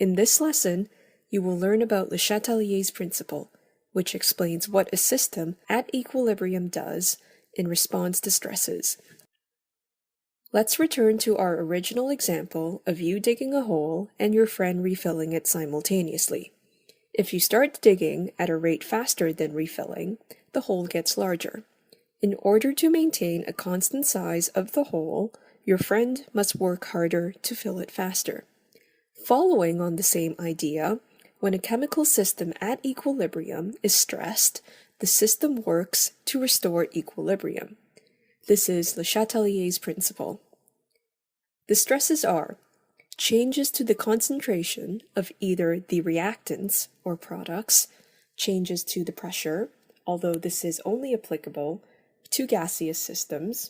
In this lesson, you will learn about Le Chatelier's principle, which explains what a system at equilibrium does in response to stresses. Let's return to our original example of you digging a hole and your friend refilling it simultaneously. If you start digging at a rate faster than refilling, the hole gets larger. In order to maintain a constant size of the hole, your friend must work harder to fill it faster. Following on the same idea, when a chemical system at equilibrium is stressed, the system works to restore equilibrium. This is Le Chatelier's principle. The stresses are changes to the concentration of either the reactants or products, changes to the pressure, although this is only applicable to gaseous systems,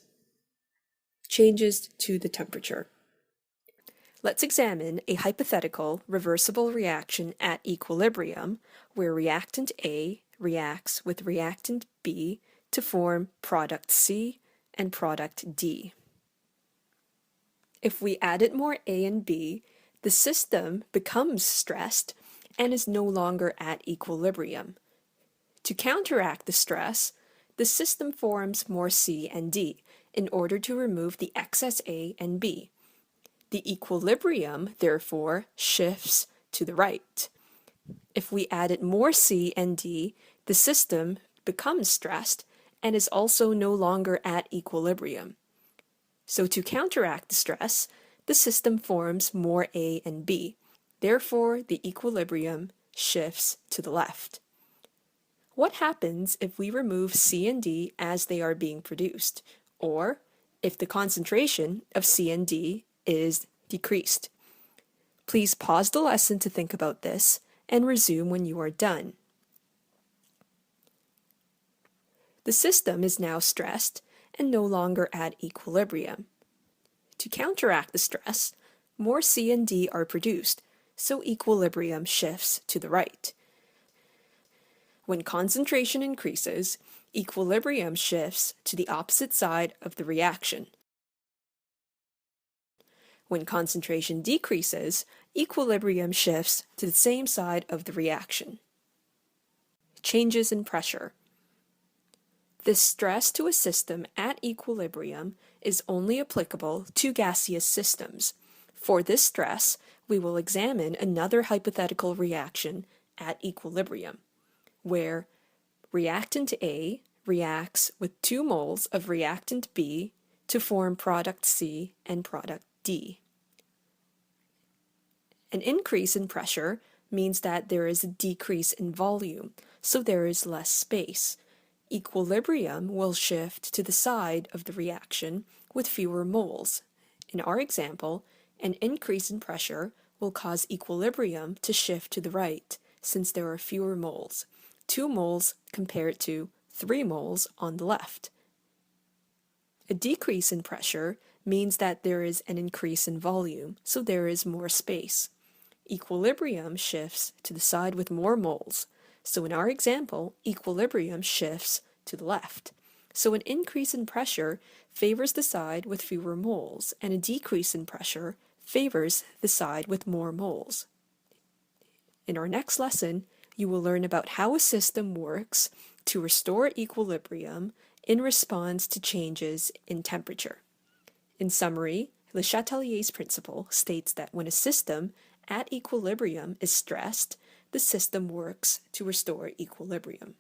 changes to the temperature. Let's examine a hypothetical reversible reaction at equilibrium where reactant A reacts with reactant B to form product C and product D. If we added more A and B, the system becomes stressed and is no longer at equilibrium. To counteract the stress, the system forms more C and D in order to remove the excess A and B. The equilibrium, therefore, shifts to the right. If we added more C and D, the system becomes stressed and is also no longer at equilibrium. So to counteract the stress, the system forms more A and B. Therefore, the equilibrium shifts to the left. What happens if we remove C and D as they are being produced, or if the concentration of C and D is decreased? Please pause the lesson to think about this and resume when you are done. The system is now stressed and no longer at equilibrium. To counteract the stress, more C and D are produced, so equilibrium shifts to the right. When concentration increases, equilibrium shifts to the opposite side of the reaction. When concentration decreases, equilibrium shifts to the same side of the reaction. Changes in pressure. The stress to a system at equilibrium is only applicable to gaseous systems. For this stress, we will examine another hypothetical reaction at equilibrium, where reactant A reacts with 2 moles of reactant B to form product C and product D. An increase in pressure means that there is a decrease in volume, so there is less space. Equilibrium will shift to the side of the reaction with fewer moles. In our example, an increase in pressure will cause equilibrium to shift to the right, since there are fewer moles, 2 moles compared to 3 moles on the left. A decrease in pressure means that there is an increase in volume, so there is more space. Equilibrium shifts to the side with more moles. So in our example, equilibrium shifts to the left. So an increase in pressure favors the side with fewer moles, and a decrease in pressure favors the side with more moles. In our next lesson, you will learn about how a system works to restore equilibrium in response to changes in temperature. In summary, Le Chatelier's principle states that when a system at equilibrium is stressed, the system works to restore equilibrium.